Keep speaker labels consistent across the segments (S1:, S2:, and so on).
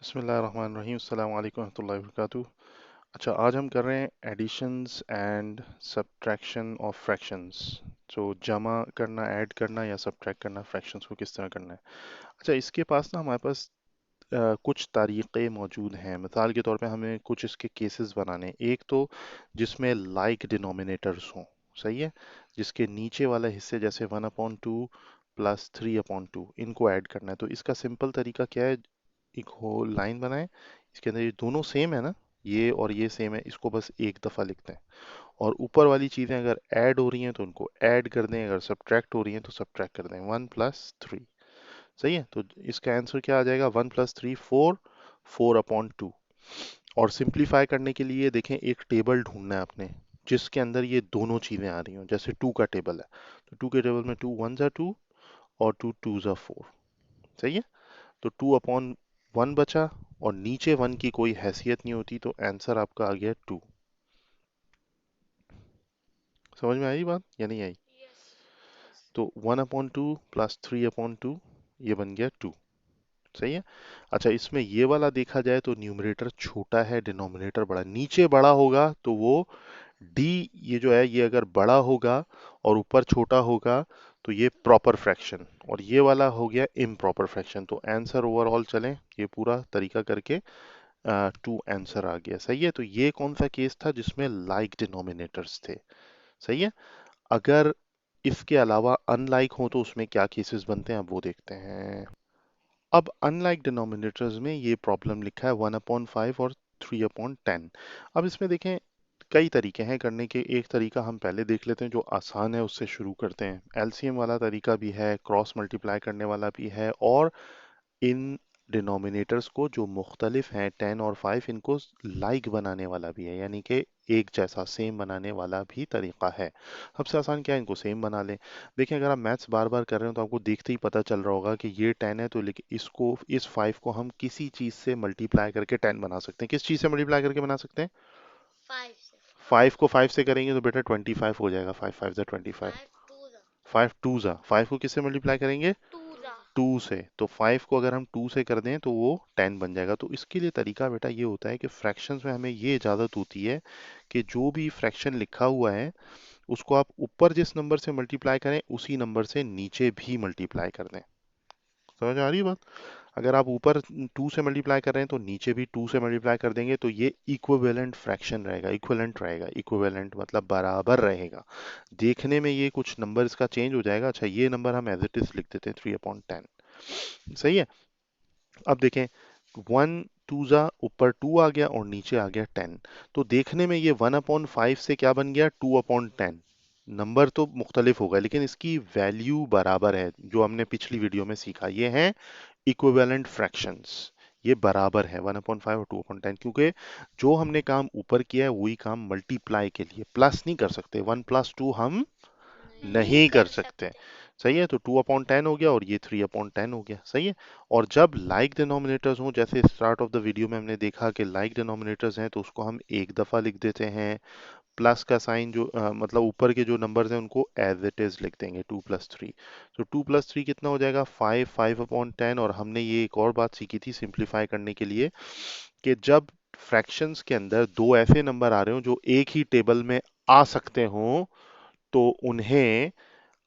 S1: बिस्मिल्लाहिर्रहमानिर्रहीम अस्सलाम वालेकुम रहमतुल्लाहि वबरकातुहू। अच्छा, आज हम कर रहे हैं additions and subtraction of fractions. तो जमा करना, ऐड करना या सब्ट्रैक्ट करना फ्रैक्शंस को किस तरह करना है। अच्छा, इसके पास ना हमारे पास कुछ तरीक़े मौजूद हैं। मिसाल के तौर पे हमें कुछ इसके केसेस बनाने हैं। एक तो जिसमें लाइक डिनोमिनेटर्स हों, सही है, जिसके नीचे वाला हिस्से जैसे 1/2 प्लस 3/2 इनको ऐड करना है। तो इसका सिंपल तरीका क्या है, एक होल लाइन बनाएं, इसके अंदर ये दोनों सेम है ना, ये और ये सेम है, इसको बस एक दफ़ा लिखते हैं। और ऊपर वाली चीज़ें अगर ऐड हो रही हैं तो उनको ऐड कर दें, अगर सब्ट्रैक्ट हो रही हैं तो सब्ट्रैक्ट कर दें। 1 + 3, सही है। तो इसका आंसर क्या आ जाएगा, 1 + 3 4, 4/2। और सिंप्लीफाई करने के लिए देखें, एक टेबल ढूंढना है आपने जिसके अंदर ये दोनों चीज़ें आ रही हों। जैसे 2 का टेबल है, तो 2 के टेबल में 2 1 2 और 2 2 4, सही है। तो 2/1 बचा, और नीचे 1 की कोई हैसियत नहीं होती, तो आंसर आपका आ गया 2। समझ में आई बात या नहीं आई? तो 1/2 प्लस 3/2, ये बन गया 2, सही है। अच्छा, इसमें ये वाला देखा जाए तो न्यूमरेटर छोटा है, डिनोमिनेटर बड़ा। नीचे बड़ा होगा तो वो डी, ये जो है ये अगर बड़ा होगा और ऊपर छोटा होगा तो ये प्रॉपर फ्रैक्शन, और ये वाला हो गया इम्प्रॉपर फ्रैक्शन। तो आंसर ओवरऑल चलें ये पूरा तरीका करके, 2 आंसर आ गया, सही है। तो ये कौन सा केस था जिसमें लाइक डिनोमिनेटर्स थे, सही है। अगर इसके अलावा अनलाइक हो तो उसमें क्या केसेस बनते हैं, अब वो देखते हैं। अब अनलाइक डिनोमिनेटर्स में ये प्रॉब्लम लिखा है 1/5 और 3/10। अब इसमें देखें कई तरीके हैं करने के। एक तरीका हम पहले देख लेते हैं जो आसान है, उससे शुरू करते हैं। एलसीएम वाला तरीका भी है, क्रॉस मल्टीप्लाई करने वाला भी है, और इन डिनोमिनेटर्स को जो मुख्तलिफ हैं 10 और 5, इनको लाइक बनाने वाला भी है, यानी कि एक जैसा सेम बनाने वाला भी तरीका है। सबसे आसान क्या है, इनको सेम बना लें। देखें, अगर आप मैथ्स बार बार कर रहे हो तो आपको देखते ही पता चल रहा होगा कि ये 10 है, तो लेकिन इसको, इस 5 को हम किसी चीज़ से मल्टीप्लाई करके 10 बना सकते हैं। किस चीज़ से मल्टीप्लाई करके बना सकते हैं? 5 को 5 से करेंगे तो बेटा 25 हो जाएगा। 5 5 जा 25, 5 2 जा, 5 को किससे मल्टीप्लाई करेंगे? 2 से। तो 5 को अगर हम 2 से कर दें तो वो 10 बन जाएगा। तो इसके लिए तरीका बेटा ये होता है कि फ्रैक्शंस में हमें ये इजाज़त होती है कि जो भी फ्रैक्शन लिखा हुआ है उसको आप ऊपर जिस नंबर से मल्टीप्लाई करें उसी नंबर से नीचे भी मल्टीप्लाई कर दें। समझ आ रही है बात? अगर आप ऊपर 2 से मल्टीप्लाई कर रहे हैं तो नीचे भी 2 से मल्टीप्लाई कर देंगे, तो ये इक्विवेलेंट फ्रैक्शन रहेगा, इक्विवेलेंट रहेगा। इक्विवेलेंट मतलब बराबर रहेगा। देखने में ये कुछ नंबर इसका चेंज हो जाएगा। अच्छा, ये नंबर हम एज इट इज लिख देते हैं 3/10, सही है। अब देखें, 1 2 जा, ऊपर 2 आ गया और नीचे आ गया 10। तो देखने में ये 1/5 से क्या बन गया, 2/10। नंबर तो मुख्तलिफ होगा लेकिन इसकी वैल्यू बराबर है। जो हमने पिछली वीडियो में सीखा, ये है इक्विवेलेंट फ्रैक्शंस। ये बराबर है 1/5 और 2/10, क्योंकि जो हमने काम ऊपर किया है वही काम मल्टीप्लाई के लिए प्लस नहीं कर सकते। 1 + 2 हम नहीं कर सकते, सही है। तो 2/10 हो गया और ये 3/10 हो गया, सही है। और जब लाइक डिनोमिनेटर्स हो, जैसे स्टार्ट ऑफ द वीडियो में हमने देखा कि लाइक डिनोमिनेटर्स हैं तो उसको हम एक दफ़ा लिख देते हैं। प्लस का साइन जो मतलब ऊपर के जो नंबर्स हैं उनको एज इट इज लिख देंगे, 2 + 3। तो 2 + 3 कितना हो जाएगा, 5 5/10। और हमने ये एक और बात सीखी थी सिंप्लीफाई करने के लिए, कि जब फ्रैक्शंस के अंदर दो ऐसे नंबर आ रहे हो जो एक ही टेबल में आ सकते हो, तो उन्हें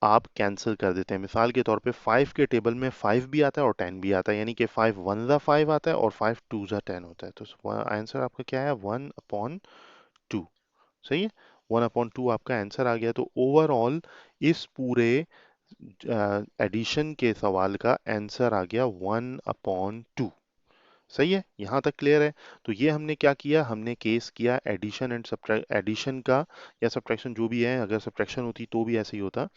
S1: आप कैंसिल कर देते हैं। मिसाल के तौर पे 5 के टेबल में 5 भी आता है और 10 भी आता है, यानी कि 5 1 जा 5 आता है और 5 2 जा 10 होता है। तो आंसर आपका क्या है, 1/2, सही है। 1/2 आपका आंसर आ गया। तो ओवरऑल इस पूरे एडिशन के सवाल का आंसर आ गया 1/2, सही है। यहाँ तक क्लियर है। तो ये हमने क्या किया, हमने केस किया एडिशन एंड सब्ट्रैक्शन, एडिशन का या सब्ट्रैक्शन जो भी है। अगर सब्ट्रैक्शन होती तो भी ऐसे ही होता।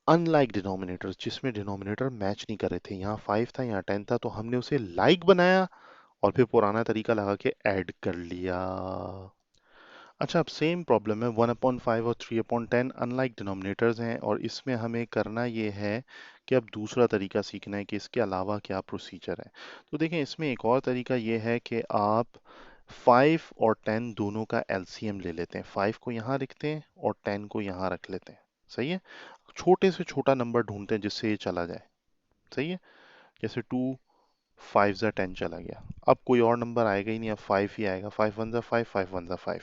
S1: अनलाइक डिनोमिनेटर्स, जिसमें डिनोमिनेटर मैच नहीं कर रहे थे, यहाँ 5 था यहाँ 10 था, तो हमने उसे लाइक बनाया और फिर पुराना तरीका लगा के ऐड कर लिया। अच्छा, अब सेम प्रॉब्लम है, 1/5 और 3/10 अनलाइक डिनोमिनेटर्स हैं, और इसमें हमें करना ये है कि अब दूसरा तरीका सीखना है कि इसके अलावा क्या प्रोसीजर है। तो देखें, इसमें एक और तरीका ये है कि आप 5 और 10 दोनों का एलसीएम ले लेते हैं। 5 को यहाँ लिखते हैं और 10 को यहाँ रख लेते हैं, सही है। छोटे से छोटा नंबर ढूंढते हैं जिससे ये चला जाए, सही है। जैसे 2 फाइव ज़ा 10 चला गया। अब कोई और नंबर आएगा ही नहीं, अब 5 ही आएगा। 5 वन ज़ा 5, 5 वन ज़ा 5।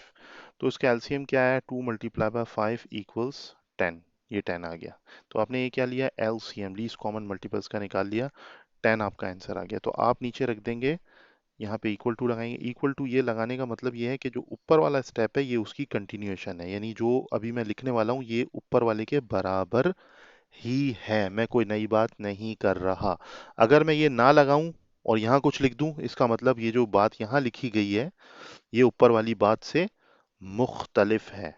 S1: तो इसका एलसीएम क्या है? 2 मल्टीप्लाई बाय 5 इक्वल्स 10। ये 10 आ गया। तो आपने ये क्या लिया? एलसीएम, लीस्ट कॉमन मल्टीपल्स का निकाल लिया। 10 आपका आंसर आ गया। तो आप नीचे रख देंगे, यहाँ पे इक्वल टू लगाएंगे। इक्वल टू ये लगाने का मतलब ये है कि जो ऊपर वाला स्टेप है ये उसकी कंटिन्यूएशन है, यानी जो अभी मैं लिखने वाला हूँ ये ऊपर वाले के बराबर ही है, मैं कोई नई बात नहीं कर रहा। अगर मैं ये ना लगाऊं और यहाँ कुछ लिख दूं, इसका मतलब ये जो बात यहाँ लिखी गई है ये ऊपर वाली बात से मुख्तलिफ है।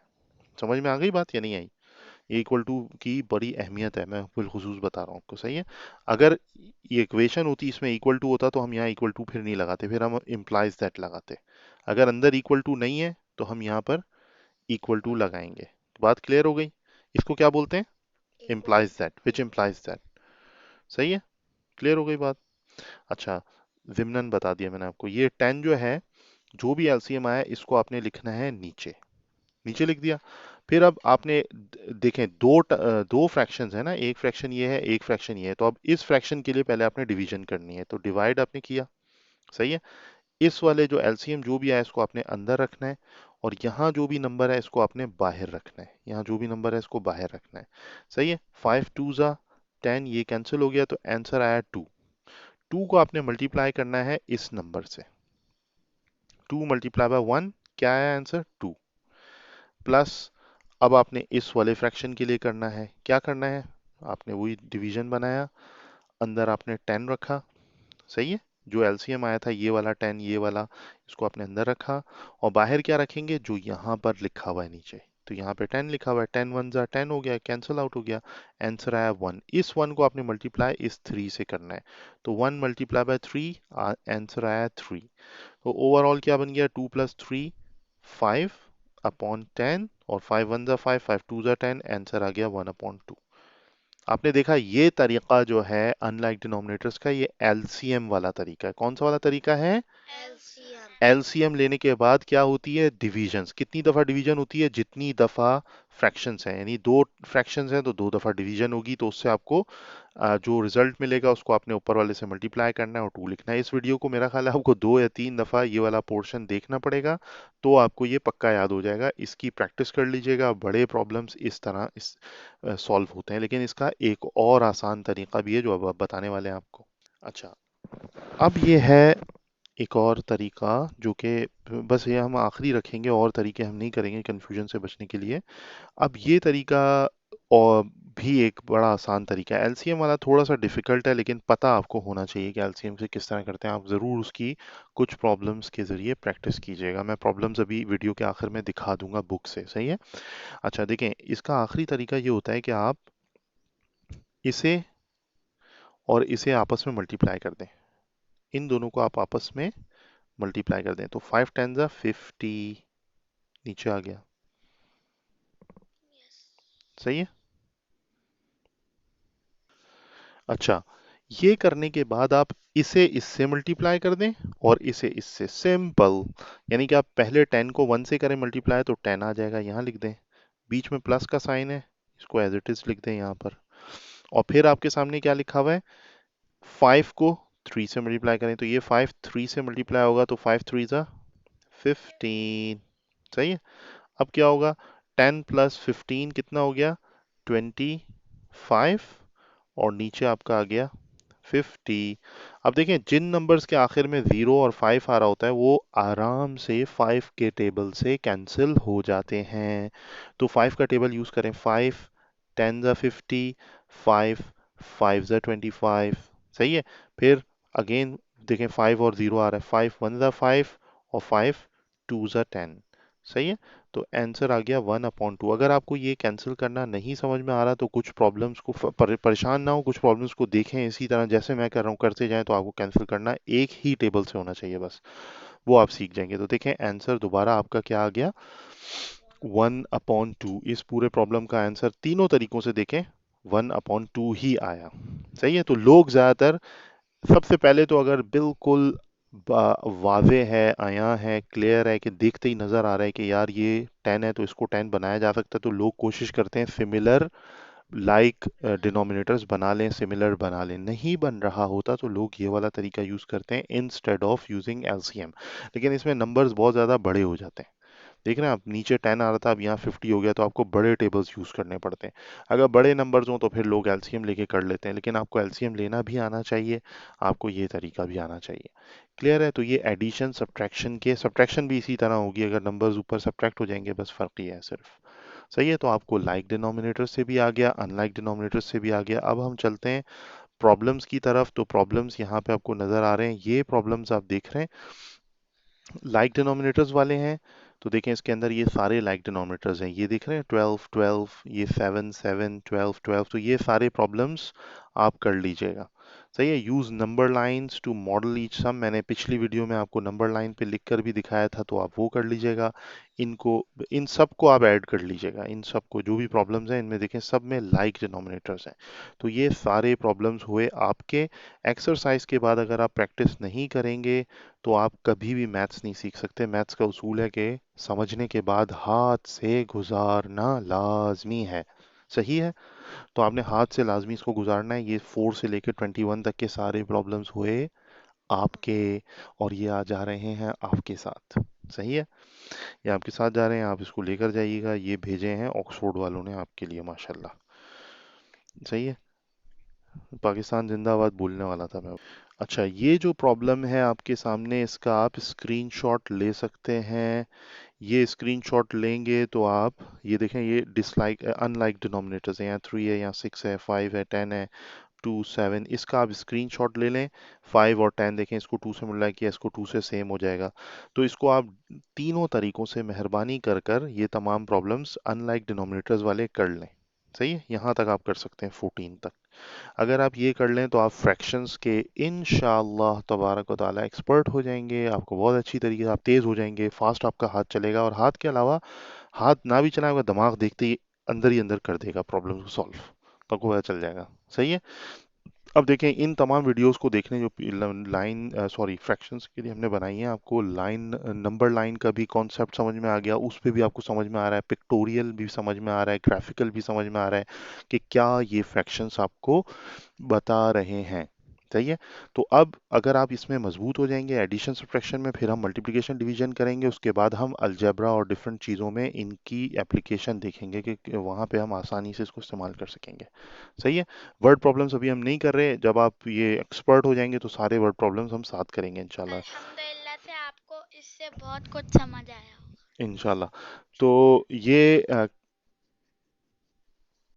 S1: समझ में आ गई बात या नहीं आई? ये इक्वल टू की बड़ी अहमियत है, मैं बिलखुसूस बता रहा हूँ आपको, सही है। अगर ये इक्वेशन होती, इसमें इक्वल टू होता, तो हम यहाँ इक्वल टू फिर नहीं लगाते, फिर हम इम्प्लाइज दैट लगाते। अगर अंदर इक्वल टू नहीं है तो हम यहाँ पर इक्वल टू लगाएंगे। बात क्लियर हो गई? इसको क्या बोलते हैं? Implies that, which implies that. सही है, क्लियर हो गई बात? अच्छा, विमनन बता दिया मैंने आपको। ये 10 जो है, जो भी एलसीएम आया इसको आपने लिखना है नीचे। नीचे लिख दिया। फिर अब आपने देखें दो फ्रैक्शंस है ना, एक फ्रैक्शन ये है, एक फ्रैक्शन ये है। तो अब इस फ्रैक्शन के लिए पहले आपने डिवीजन करनी है, तो डिवाइड आपने किया, सही है। इस वाले जो एलसीएम जो भी आया इसको आपने अंदर रखना है, और यहाँ जो भी नंबर है इसको आपने बाहर रखना है। यहाँ जो भी नंबर है इसको बाहर रखना है, सही है। 5 टू ज़ा 10, ये कैंसिल हो गया तो आंसर आया 2। 2 को आपने मल्टीप्लाई करना है इस नंबर से। 2 मल्टीप्लाई बाय 1, क्या आया आंसर? 2। प्लस अब आपने इस वाले फ्रैक्शन के लिए करना है, क्या करना है? आपने वही डिवीजन बनाया, अंदर आपने 10 रखा, सही है। जो एलसीएम आया था ये वाला 10, ये वाला, इसको आपने अंदर रखा। और बाहर क्या रखेंगे? जो यहाँ पर लिखा हुआ है नीचे। तो यहाँ पे 10 लिखा हुआ है, 10 वन ज़ा 10 हो गया, कैंसिल आउट हो गया। आंसर आया 1। इस 1 को आपने मल्टीप्लाई इस 3 से करना है, तो 1 मल्टीप्लाई बाय 3, आंसर आया 3। तो ओवरऑल क्या बन गया? 2 प्लस 3, 5 अपॉन 10, और 5 वन ज़ा 5, 5 टू ज़ा 10, आंसर आ गया 1 अपॉन 2। आपने देखा ये तरीका जो है अनलाइक डिनोमिनेटर्स का, ये एलसीएम वाला तरीका है। कौन सा वाला तरीका है? एलसीएम लेने के बाद क्या होती है? डिवीजन्स। कितनी दफा डिवीजन होती है? जितनी दफा फ्रैक्शंस हैं, यानी दो फ्रैक्शंस हैं तो दो दफा डिवीजन होगी, तो उससे आपको जो रिजल्ट मिलेगा उसको आपने ऊपर वाले से मल्टीप्लाई करना है और 2 लिखना है। इस वीडियो को मेरा ख्याल है आपको 2 या 3 दफा ये वाला पोर्शन देखना पड़ेगा, तो आपको ये पक्का याद हो जाएगा। इसकी प्रैक्टिस कर लीजिएगा, बड़े प्रॉब्लम्स इस तरह इस सॉल्व होते हैं। लेकिन इसका एक और आसान तरीका भी है जो अब बताने वाले हैं आपको। अच्छा, अब ये है एक और तरीका जो कि बस ये हम आखिरी रखेंगे, और तरीके हम नहीं करेंगे कंफ्यूजन से बचने के लिए। अब ये तरीका और भी एक बड़ा आसान तरीका है। एलसीएम वाला थोड़ा सा डिफिकल्ट है, लेकिन पता आपको होना चाहिए कि एलसीएम से किस तरह करते हैं। आप ज़रूर उसकी कुछ प्रॉब्लम्स के ज़रिए प्रैक्टिस कीजिएगा। मैं प्रॉब्लम्स अभी वीडियो के आखिर में दिखा दूंगा बुक से, सही है। अच्छा देखें, इसका आखिरी तरीका ये होता है कि आप इसे और इसे आपस में मल्टीप्लाई कर दें। इन दोनों को आप आपस में मल्टीप्लाई कर दें, तो 5 टेन ज़ा 50 नीचे आ गया, सही है। अच्छा, ये करने के बाद आप इसे इससे मल्टीप्लाई कर दें और इसे इससे, सिंपल। यानी कि आप पहले 10 को 1 से करें मल्टीप्लाई तो 10 आ जाएगा, यहाँ लिख दें। बीच में प्लस का साइन है, इसको एज इट इज लिख दें यहाँ पर। और फिर आपके सामने क्या लिखा हुआ है? 5 को 3 से मल्टीप्लाई करें, तो ये 5 3 से मल्टीप्लाई होगा, तो 5 3 ज़ा 15, सही है। अब क्या होगा? 10 प्लस 15 कितना हो गया? 25, और नीचे आपका आ गया 50। अब देखें, जिन नंबर्स के आखिर में 0 और 5 आ रहा होता है वो आराम से 5 के टेबल से कैंसिल हो जाते हैं। तो 5 का टेबल यूज करें। 5 10 ज़ा 50, 5 5 ज़ा 25, सही है। फिर अगेन देखें, 5 और 0 आ रहा है। 5 1 ज़ा 5, और 5 2 ज़ा 10, सही है। तो आंसर आ गया 1/2। अगर आपको ये कैंसिल करना नहीं समझ में आ रहा तो कुछ प्रॉब्लम्स को परेशान ना हो, कुछ प्रॉब्लम्स को देखें इसी तरह जैसे मैं कर रहा हूँ, करते जाएं, तो आपको कैंसिल करना एक ही टेबल से होना चाहिए बस, वो आप सीख जाएंगे। तो देखें आंसर दोबारा आपका क्या आ गया? 1/2। इस पूरे प्रॉब्लम का आंसर तीनों तरीकों से देखें 1/2 ही आया, सही है। तो लोग ज्यादातर, सबसे पहले तो अगर बिल्कुल वाज़े है, आया है, क्लियर है, कि देखते ही नज़र आ रहा है कि यार ये 10 है तो इसको 10 बनाया जा सकता है, तो लोग कोशिश करते हैं सिमिलर लाइक डिनोमिनेटर्स बना लें, सिमिलर बना लें। नहीं बन रहा होता तो लोग ये वाला तरीका यूज़ करते हैं इंस्टेड ऑफ यूजिंग एलसीएम, लेकिन इसमें नंबर्स बहुत ज़्यादा बड़े हो जाते हैं। देख रहे हैं आप, नीचे 10 आ रहा था, अब यहाँ 50 हो गया, तो आपको बड़े टेबल्स यूज़ करने पड़ते हैं। अगर बड़े नंबर्स हों तो फिर लोग एलसीएम लेके कर लेते हैं, लेकिन आपको एलसीएम लेना भी आना चाहिए, आपको ये तरीका भी आना चाहिए। क्लियर है? तो ये एडिशन सब्ट्रैक्शन के, सब्ट्रैक्शन भी इसी तरह होगी, अगर नंबर्स ऊपर सब्ट्रैक्ट हो जाएंगे, बस फ़र्क ही है सिर्फ। सही है? तो आपको लाइक डिनोमिनेटर से भी आ गया, अनलाइक डिनोमिनेटर से भी आ गया। अब हम चलते हैं प्रॉब्लम्स की तरफ। तो प्रॉब्लम्स यहाँ पे आपको नज़र आ रहे हैं, ये प्रॉब्लम्स आप देख रहे हैं लाइक डिनोमिनेटर्स वाले हैं। तो देखें इसके अंदर ये सारे लाइक डिनोमिनेटर्स हैं, ये देख रहे हैं 12 12, ये 7 7, 12 12, तो ये सारे प्रॉब्लम्स आप कर लीजिएगा। सही है? Use number lines to model each sum, मैंने पिछली वीडियो में आपको नंबर लाइन पे लिख कर भी दिखाया था, तो आप वो कर लीजिएगा। इनको, इन सब को आप ऐड कर लीजिएगा, इन सब को, जो भी प्रॉब्लम्स हैं इनमें देखें सब में लाइक डिनोमिनेटर्स हैं। तो ये सारे प्रॉब्लम्स हुए आपके। एक्सरसाइज के बाद अगर आप प्रैक्टिस नहीं करेंगे तो आप कभी भी मैथ्स नहीं सीख सकते। मैथ्स का उसूल है कि समझने के बाद हाथ से गुजारना लाजमी है। सही है? तो आपने हाथ से लाजमी इसको गुजारना है। ये 4 से लेकर 21 तक के सारे प्रॉब्लम्स हुए आपके, और ये आ जा रहे हैं आपके साथ। सही है? ये आपके साथ जा रहे हैं, आप इसको लेकर जाइएगा। ये भेजे हैं ऑक्सफोर्ड वालों ने आपके लिए, माशाल्लाह। सही है? पाकिस्तान जिंदाबाद बोलने वाला था मैं। अच्छा, ये जो प्रॉब्लम है आपके सामने, इसका आप स्क्रीनशॉट ले सकते हैं। ये स्क्रीनशॉट लेंगे तो आप ये देखें, ये डिसलाइक अनलाइक डिनोमिनेटर्स हैं, यहाँ 3 है, यहाँ 6 है, 5 है, 10 है, 2 7, इसका आप स्क्रीनशॉट ले लें। 5 और 10 देखें, इसको 2 से मल्टीप्लाई किया, इसको 2 से सेम हो जाएगा। तो इसको आप तीनों तरीकों से मेहरबानी कर कर ये तमाम प्रॉब्लम्स अनलाइक डिनोमिनेटर्स वाले कर लें। सही है? यहाँ तक आप कर सकते हैं 14 तक। अगर आप ये कर लें तो आप फ्रैक्शंस के इंशाअल्लाह तबारक व ताला एक्सपर्ट हो जाएंगे। आपको बहुत अच्छी तरीके से आप तेज़ हो जाएंगे, फास्ट आपका हाथ चलेगा, और हाथ के अलावा हाथ ना भी चलाए, आपका दिमाग देखते ही अंदर कर देगा प्रॉब्लम को सॉल्व। तो आपको पता चल जाएगा। सही है? अब देखें, इन तमाम वीडियोस को देखने, जो लाइन सॉरी फ्रैक्शंस के लिए हमने बनाई है, आपको लाइन नंबर लाइन का भी कॉन्सेप्ट समझ में आ गया, उस पे भी आपको समझ में आ रहा है, पिक्टोरियल भी समझ में आ रहा है, ग्राफिकल भी समझ में आ रहा है कि क्या ये फ्रैक्शंस आपको बता रहे हैं। सही है? तो अब अगर आप इसमें मजबूत हो जाएंगे एडिशन सब्ट्रैक्शन में, फिर हम मल्टीप्लिकेशन डिवीजन करेंगे, उसके बाद हम अलजेब्रा और डिफरेंट चीज़ों में इनकी एप्लीकेशन देखेंगे कि वहाँ पे हम आसानी से इसको इस्तेमाल कर सकेंगे। सही है? वर्ड प्रॉब्लम्स अभी हम नहीं कर रहे, जब आप ये एक्सपर्ट हो जाएंगे तो सारे वर्ड प्रॉब्लम्स हम साथ करेंगे इंशाल्लाह।
S2: अल्हम्दुलिल्लाह से आपको इससे बहुत कुछ समझ आया होगा।
S1: इंशाल्लाह। तो ये